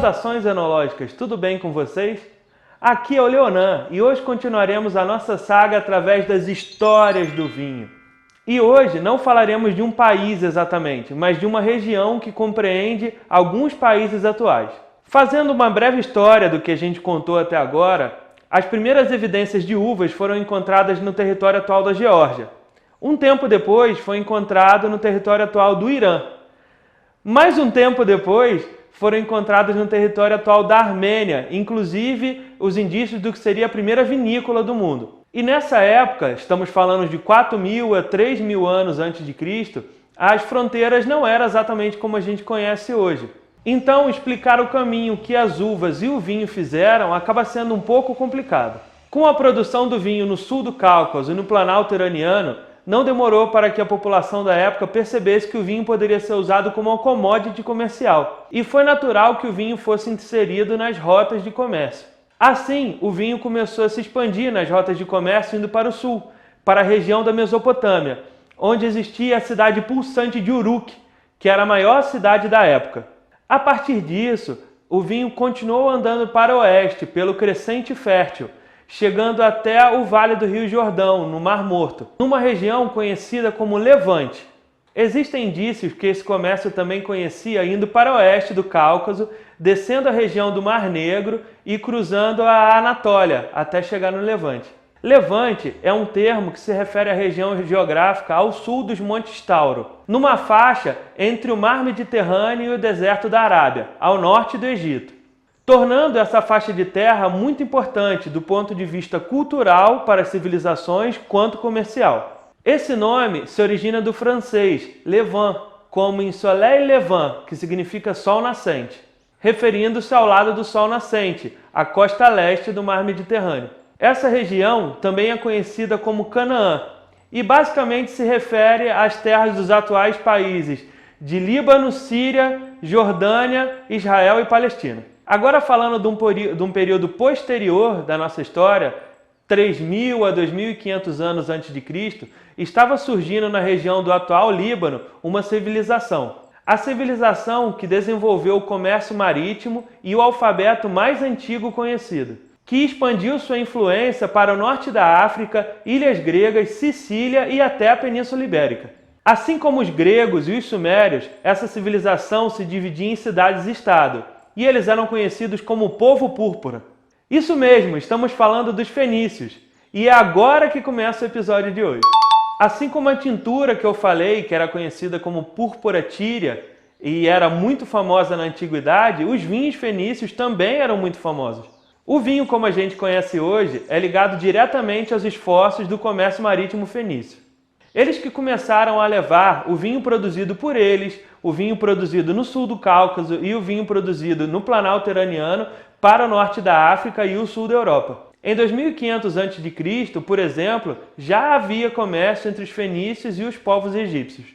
Saudações enológicas, tudo bem com vocês? Aqui é o Leonan e hoje continuaremos a nossa saga através das histórias do vinho. E hoje não falaremos de um país exatamente, mas de uma região que compreende alguns países atuais. Fazendo uma breve história do que a gente contou até agora, as primeiras evidências de uvas foram encontradas no território atual da Geórgia. Um tempo depois foi encontrado no território atual do Irã. Mais um tempo depois foram encontrados no território atual da Armênia, inclusive os indícios do que seria a primeira vinícola do mundo. E nessa época, estamos falando de 4.000 a 3.000 anos antes de Cristo, as fronteiras não eram exatamente como a gente conhece hoje. Então, explicar o caminho que as uvas e o vinho fizeram acaba sendo um pouco complicado. Com a produção do vinho no sul do Cáucaso e no Planalto iraniano, não demorou para que a população da época percebesse que o vinho poderia ser usado como uma commodity comercial. E foi natural que o vinho fosse inserido nas rotas de comércio. Assim, o vinho começou a se expandir nas rotas de comércio indo para o sul, para a região da Mesopotâmia, onde existia a cidade pulsante de Uruk, que era a maior cidade da época. A partir disso, o vinho continuou andando para o oeste, pelo Crescente Fértil, chegando até o Vale do Rio Jordão, no Mar Morto, numa região conhecida como Levante. Existem indícios que esse comércio também conhecia indo para o oeste do Cáucaso, descendo a região do Mar Negro e cruzando a Anatólia, até chegar no Levante. Levante é um termo que se refere à região geográfica ao sul dos Montes Tauro, numa faixa entre o Mar Mediterrâneo e o deserto da Arábia, ao norte do Egito, tornando essa faixa de terra muito importante do ponto de vista cultural para as civilizações quanto comercial. Esse nome se origina do francês Levant, como em Soleil Levant, que significa sol nascente, referindo-se ao lado do sol nascente, a costa leste do Mar Mediterrâneo. Essa região também é conhecida como Canaã e basicamente se refere às terras dos atuais países de Líbano, Síria, Jordânia, Israel e Palestina. Agora falando de um período posterior da nossa história, 3.000 a 2.500 anos antes de Cristo, estava surgindo na região do atual Líbano uma civilização. A civilização que desenvolveu o comércio marítimo e o alfabeto mais antigo conhecido, que expandiu sua influência para o norte da África, ilhas gregas, Sicília e até a Península Ibérica. Assim como os gregos e os sumérios, essa civilização se dividia em cidades-estado, e eles eram conhecidos como povo púrpura. Isso mesmo, estamos falando dos fenícios, e é agora que começa o episódio de hoje. Assim como a tintura que eu falei, que era conhecida como púrpura tíria, e era muito famosa na antiguidade, os vinhos fenícios também eram muito famosos. O vinho, como a gente conhece hoje, é ligado diretamente aos esforços do comércio marítimo fenício. Eles que começaram a levar o vinho produzido por eles, o vinho produzido no sul do Cáucaso e o vinho produzido no Planalto iraniano para o norte da África e o sul da Europa. Em 2500 a.C., por exemplo, já havia comércio entre os fenícios e os povos egípcios.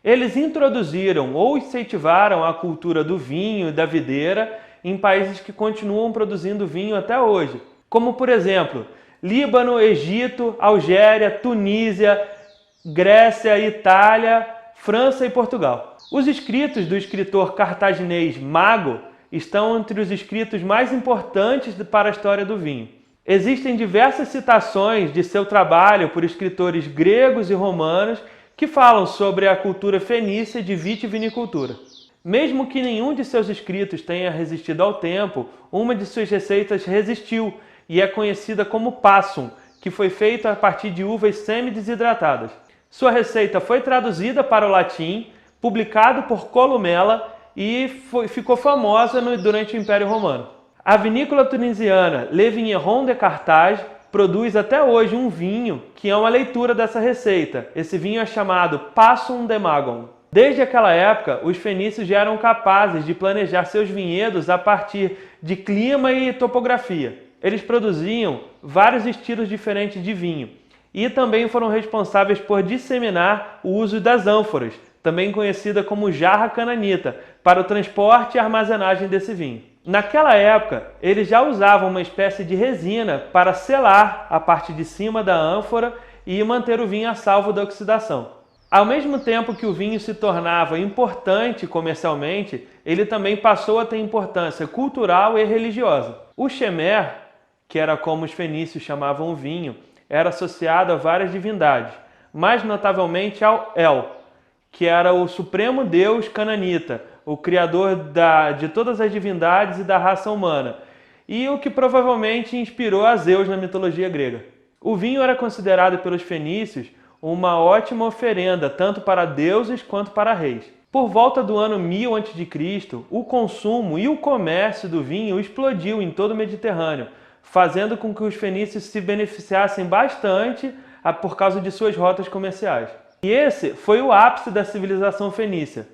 Eles introduziram ou incentivaram a cultura do vinho e da videira em países que continuam produzindo vinho até hoje, como por exemplo, Líbano, Egito, Algéria, Tunísia, Grécia, Itália, França e Portugal. Os escritos do escritor cartaginês Mago estão entre os escritos mais importantes para a história do vinho. Existem diversas citações de seu trabalho por escritores gregos e romanos que falam sobre a cultura fenícia de vitivinicultura. Mesmo que nenhum de seus escritos tenha resistido ao tempo, uma de suas receitas resistiu e é conhecida como passum, que foi feita a partir de uvas semi-desidratadas. Sua receita foi traduzida para o latim, publicado por Columela e ficou famosa durante o Império Romano. A vinícola tunisiana Le Vigneron de Carthage produz até hoje um vinho que é uma leitura dessa receita. Esse vinho é chamado Passum de Magon. Desde aquela época, os fenícios já eram capazes de planejar seus vinhedos a partir de clima e topografia. Eles produziam vários estilos diferentes de vinho e também foram responsáveis por disseminar o uso das ânforas, também conhecida como jarra cananita, para o transporte e armazenagem desse vinho. Naquela época, eles já usavam uma espécie de resina para selar a parte de cima da ânfora e manter o vinho a salvo da oxidação. Ao mesmo tempo que o vinho se tornava importante comercialmente, ele também passou a ter importância cultural e religiosa. O shemer, que era como os fenícios chamavam o vinho, era associado a várias divindades, mais notavelmente ao El, que era o supremo deus cananita, o criador de todas as divindades e da raça humana, e o que provavelmente inspirou a Zeus na mitologia grega. O vinho era considerado pelos fenícios uma ótima oferenda tanto para deuses quanto para reis. Por volta do ano 1000 a.C., o consumo e o comércio do vinho explodiu em todo o Mediterrâneo, fazendo com que os fenícios se beneficiassem bastante por causa de suas rotas comerciais. E esse foi o ápice da civilização fenícia.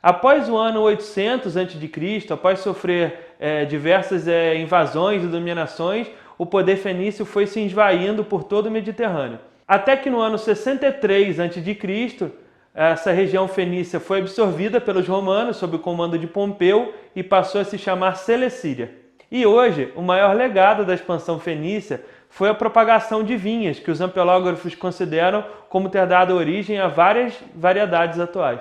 Após o ano 800 a.C., após sofrer diversas invasões e dominações, o poder fenício foi se esvaindo por todo o Mediterrâneo. Até que no ano 63 a.C., essa região fenícia foi absorvida pelos romanos sob o comando de Pompeu e passou a se chamar Celecíria. E hoje, o maior legado da expansão fenícia foi a propagação de vinhas, que os ampelógrafos consideram como ter dado origem a várias variedades atuais.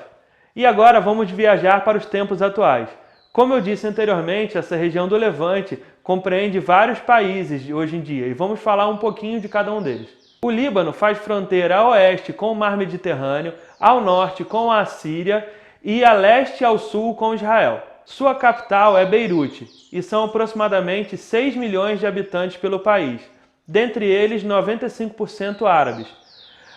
E agora vamos viajar para os tempos atuais. Como eu disse anteriormente, essa região do Levante compreende vários países hoje em dia e vamos falar um pouquinho de cada um deles. O Líbano faz fronteira a oeste com o Mar Mediterrâneo, ao norte com a Síria e a leste e ao sul com Israel. Sua capital é Beirute e são aproximadamente 6 milhões de habitantes pelo país, dentre eles 95% árabes.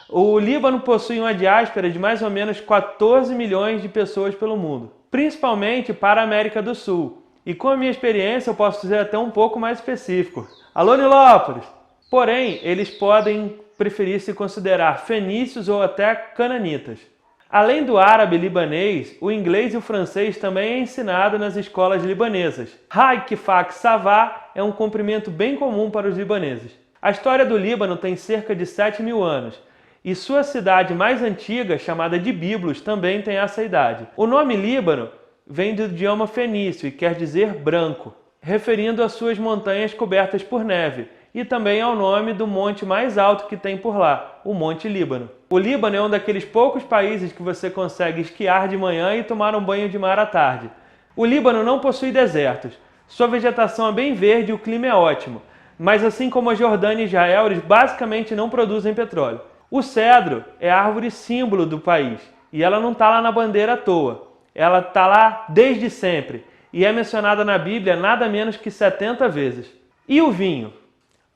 O Líbano possui uma diáspora de mais ou menos 14 milhões de pessoas pelo mundo, principalmente para a América do Sul. E com a minha experiência eu posso ser até um pouco mais específico. Alô, Nilópolis! Porém, eles podem preferir se considerar fenícios ou até cananitas. Além do árabe libanês, o inglês e o francês também é ensinado nas escolas libanesas. Haik Fak Savá é um comprimento bem comum para os libaneses. A história do Líbano tem cerca de 7.000 anos, e sua cidade mais antiga, chamada de Biblos, também tem essa idade. O nome Líbano vem do idioma fenício e quer dizer branco, referindo às suas montanhas cobertas por neve, e também ao nome do monte mais alto que tem por lá, o Monte Líbano. O Líbano é um daqueles poucos países que você consegue esquiar de manhã e tomar um banho de mar à tarde. O Líbano não possui desertos, sua vegetação é bem verde e o clima é ótimo, mas assim como a Jordânia e Israel, eles basicamente não produzem petróleo. O cedro é a árvore símbolo do país, e ela não está lá na bandeira à toa, ela está lá desde sempre, e é mencionada na Bíblia nada menos que 70 vezes. E o vinho?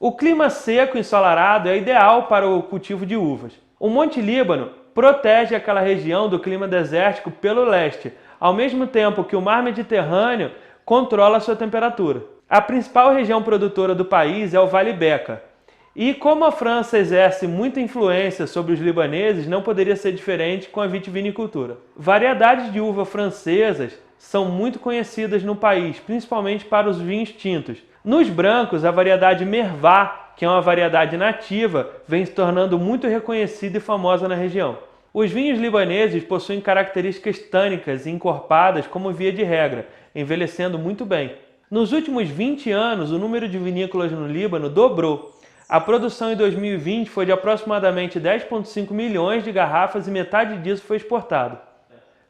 O clima seco e ensolarado é ideal para o cultivo de uvas. O Monte Líbano protege aquela região do clima desértico pelo leste, ao mesmo tempo que o Mar Mediterrâneo controla sua temperatura. A principal região produtora do país é o Vale Beca. E como a França exerce muita influência sobre os libaneses, não poderia ser diferente com a vitivinicultura. Variedades de uva francesas são muito conhecidas no país, principalmente para os vinhos tintos. Nos brancos, a variedade Mervat, que é uma variedade nativa, vem se tornando muito reconhecida e famosa na região. Os vinhos libaneses possuem características tânicas e encorpadas como via de regra, envelhecendo muito bem. Nos últimos 20 anos, o número de vinícolas no Líbano dobrou. A produção em 2020 foi de aproximadamente 10,5 milhões de garrafas e metade disso foi exportado.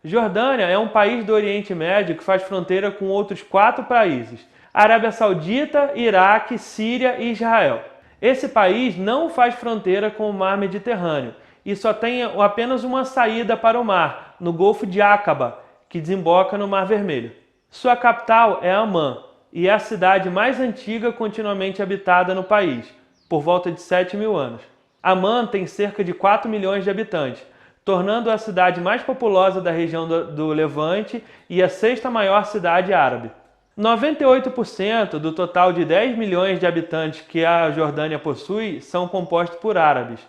Jordânia é um país do Oriente Médio que faz fronteira com outros 4 países: Arábia Saudita, Iraque, Síria e Israel. Esse país não faz fronteira com o Mar Mediterrâneo e só tem apenas uma saída para o mar, no Golfo de Aqaba, que desemboca no Mar Vermelho. Sua capital é Amman e é a cidade mais antiga continuamente habitada no país, por volta de 7.000 anos. Amman tem cerca de 4 milhões de habitantes, tornando-a a cidade mais populosa da região do Levante e a 6ª maior cidade árabe. 98% do total de 10 milhões de habitantes que a Jordânia possui são compostos por árabes.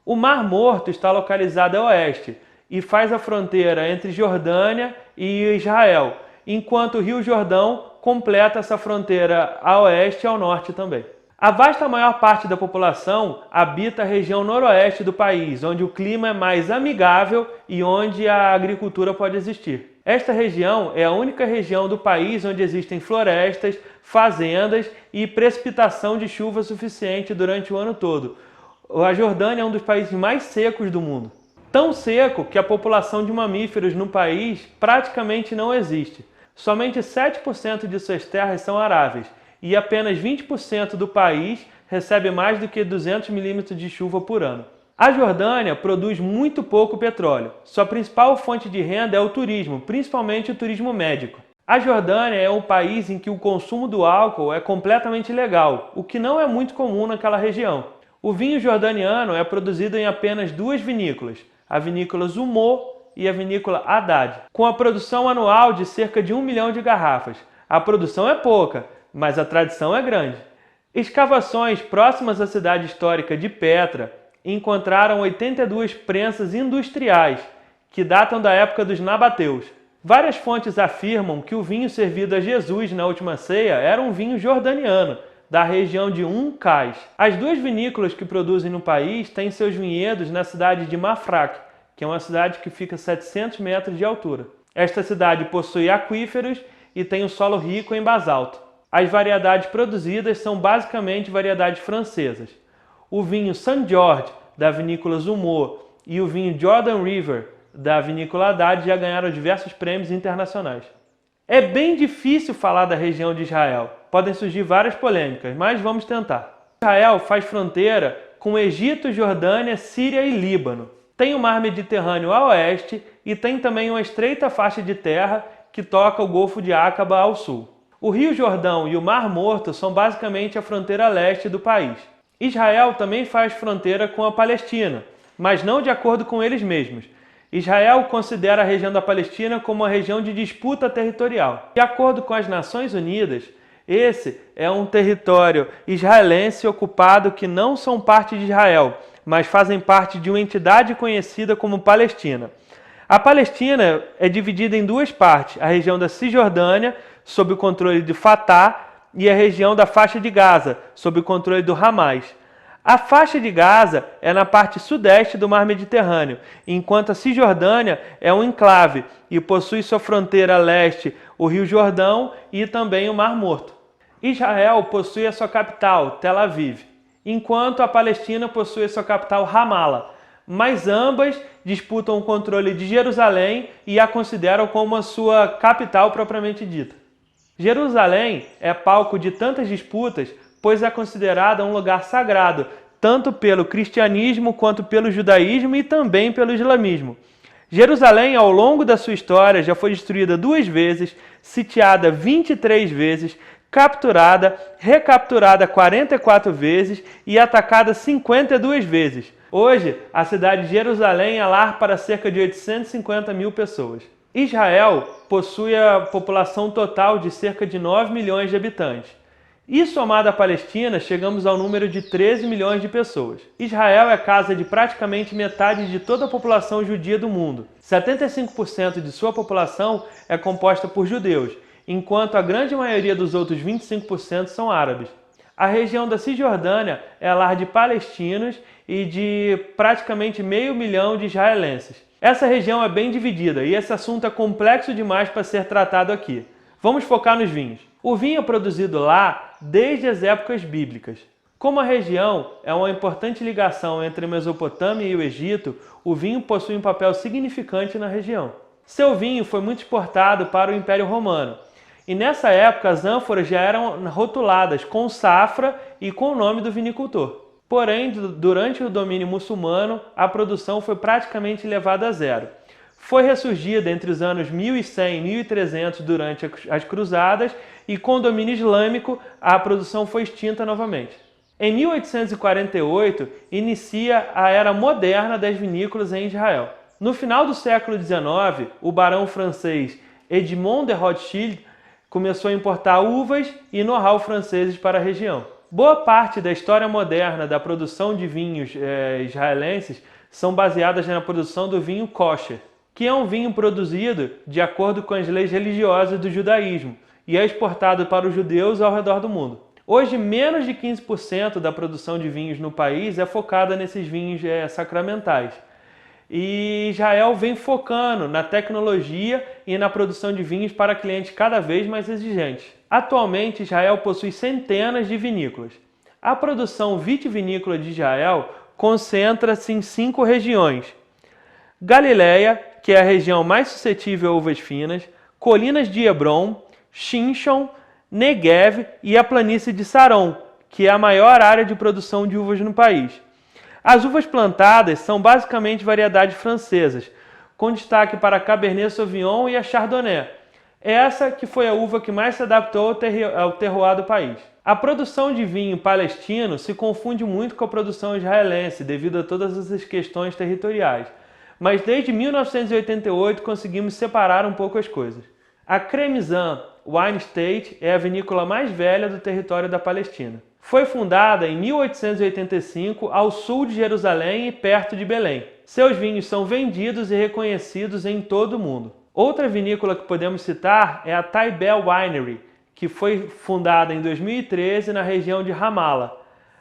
O Mar Morto está localizado a oeste e faz a fronteira entre Jordânia e Israel, enquanto o Rio Jordão completa essa fronteira a oeste e ao norte também. A vasta maior parte da população habita a região noroeste do país, onde o clima é mais amigável e onde a agricultura pode existir. Esta região é a única região do país onde existem florestas, fazendas e precipitação de chuva suficiente durante o ano todo. A Jordânia é um dos países mais secos do mundo. Tão seco que a população de mamíferos no país praticamente não existe. Somente 7% de suas terras são aráveis e apenas 20% do país recebe mais do que 200 milímetros de chuva por ano. A Jordânia produz muito pouco petróleo. Sua principal fonte de renda é o turismo, principalmente o turismo médico. A Jordânia é um país em que o consumo do álcool é completamente legal, o que não é muito comum naquela região. O vinho jordaniano é produzido em apenas duas vinícolas, a vinícola Zummo e a vinícola Haddad, com a produção anual de cerca de 1 milhão de garrafas. A produção é pouca, mas a tradição é grande. Escavações próximas à cidade histórica de Petra encontraram 82 prensas industriais, que datam da época dos nabateus. Várias fontes afirmam que o vinho servido a Jesus na última ceia era um vinho jordaniano, da região de Cais. As duas vinícolas que produzem no país têm seus vinhedos na cidade de Mafraq, que é uma cidade que fica a 700 metros de altura. Esta cidade possui aquíferos e tem um solo rico em basalto. As variedades produzidas são basicamente variedades francesas. O vinho St. George, da vinícola Zummo, e o vinho Jordan River, da vinícola Haddad, já ganharam diversos prêmios internacionais. É bem difícil falar da região de Israel. Podem surgir várias polêmicas, mas vamos tentar. Israel faz fronteira com Egito, Jordânia, Síria e Líbano. Tem o mar Mediterrâneo a oeste e tem também uma estreita faixa de terra que toca o Golfo de Aqaba ao sul. O Rio Jordão e o Mar Morto são basicamente a fronteira leste do país. Israel também faz fronteira com a Palestina, mas não de acordo com eles mesmos. Israel considera a região da Palestina como uma região de disputa territorial. De acordo com as Nações Unidas, esse é um território israelense ocupado que não são parte de Israel, mas fazem parte de uma entidade conhecida como Palestina. A Palestina é dividida em duas partes, a região da Cisjordânia, sob o controle de Fatah, e a região da faixa de Gaza, sob o controle do Hamas. A faixa de Gaza é na parte sudeste do Mar Mediterrâneo, enquanto a Cisjordânia é um enclave e possui sua fronteira a leste o Rio Jordão e também o Mar Morto. Israel possui a sua capital, Tel Aviv, enquanto a Palestina possui a sua capital, Ramala, mas ambas disputam o controle de Jerusalém e a consideram como a sua capital propriamente dita. Jerusalém é palco de tantas disputas, pois é considerada um lugar sagrado, tanto pelo cristianismo quanto pelo judaísmo e também pelo islamismo. Jerusalém, ao longo da sua história, já foi destruída 2 vezes, sitiada 23 vezes, capturada, recapturada 44 vezes e atacada 52 vezes. Hoje, a cidade de Jerusalém é lar para cerca de 850 mil pessoas. Israel possui a população total de cerca de 9 milhões de habitantes. E somado à Palestina, chegamos ao número de 13 milhões de pessoas. Israel é casa de praticamente metade de toda a população judia do mundo. 75% de sua população é composta por judeus, enquanto a grande maioria dos outros 25% são árabes. A região da Cisjordânia é lar de palestinos e de praticamente meio milhão de israelenses. Essa região é bem dividida e esse assunto é complexo demais para ser tratado aqui. Vamos focar nos vinhos. O vinho é produzido lá desde as épocas bíblicas. Como a região é uma importante ligação entre a Mesopotâmia e o Egito, o vinho possui um papel significante na região. Seu vinho foi muito exportado para o Império Romano. E nessa época as ânforas já eram rotuladas com safra e com o nome do vinicultor. Porém, durante o domínio muçulmano, a produção foi praticamente levada a zero. Foi ressurgida entre os anos 1100 e 1300 durante as cruzadas e com o domínio islâmico a produção foi extinta novamente. Em 1848, inicia a era moderna das vinícolas em Israel. No final do século XIX, o barão francês Edmond de Rothschild começou a importar uvas e know-how franceses para a região. Boa parte da história moderna da produção de vinhos israelenses são baseadas na produção do vinho kosher, que é um vinho produzido de acordo com as leis religiosas do judaísmo e é exportado para os judeus ao redor do mundo. Hoje, menos de 15% da produção de vinhos no país é focada nesses vinhos sacramentais. E Israel vem focando na tecnologia e na produção de vinhos para clientes cada vez mais exigentes. Atualmente, Israel possui centenas de vinícolas. A produção vitivinícola de Israel concentra-se em 5 regiões: Galileia, que é a região mais suscetível a uvas finas, colinas de Hebron, Shinshon, Negev e a planície de Saron, que é a maior área de produção de uvas no país. As uvas plantadas são basicamente variedades francesas, com destaque para a Cabernet Sauvignon e a Chardonnay, essa que foi a uva que mais se adaptou ao terroir do país. A produção de vinho palestino se confunde muito com a produção israelense devido a todas essas questões territoriais, mas desde 1988 conseguimos separar um pouco as coisas. A Cremizan Wine Estate é a vinícola mais velha do território da Palestina. Foi fundada em 1885 ao sul de Jerusalém e perto de Belém. Seus vinhos são vendidos e reconhecidos em todo o mundo. Outra vinícola que podemos citar é a Taibel Winery, que foi fundada em 2013 na região de Ramallah.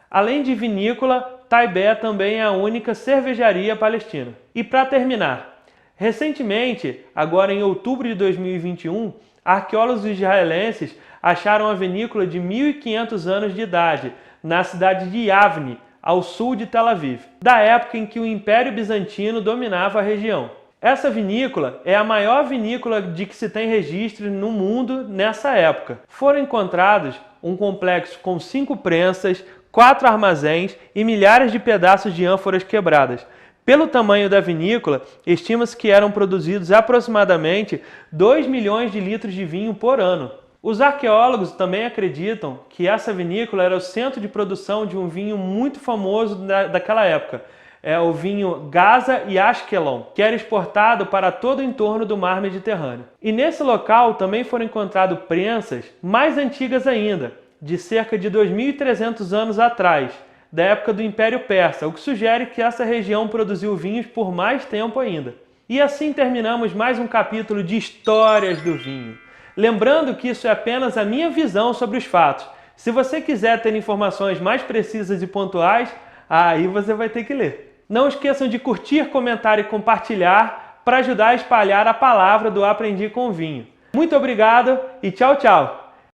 Além de vinícola, Taibé também é a única cervejaria palestina. E para terminar, recentemente, agora em outubro de 2021, arqueólogos israelenses acharam a vinícola de 1.500 anos de idade, na cidade de Yavne, ao sul de Tel Aviv, da época em que o Império Bizantino dominava a região. Essa vinícola é a maior vinícola de que se tem registro no mundo nessa época. Foram encontrados um complexo com 5 prensas, 4 armazéns e milhares de pedaços de ânforas quebradas. Pelo tamanho da vinícola, estima-se que eram produzidos aproximadamente 2 milhões de litros de vinho por ano. Os arqueólogos também acreditam que essa vinícola era o centro de produção de um vinho muito famoso daquela época, é o vinho Gaza e Ashkelon, que era exportado para todo o entorno do mar Mediterrâneo. E nesse local também foram encontradas prensas mais antigas ainda, de cerca de 2.300 anos atrás, da época do Império Persa, o que sugere que essa região produziu vinhos por mais tempo ainda. E assim terminamos mais um capítulo de Histórias do Vinho. Lembrando que isso é apenas a minha visão sobre os fatos. Se você quiser ter informações mais precisas e pontuais, aí você vai ter que ler. Não esqueçam de curtir, comentar e compartilhar para ajudar a espalhar a palavra do Aprendi com Vinho. Muito obrigado e tchau, tchau!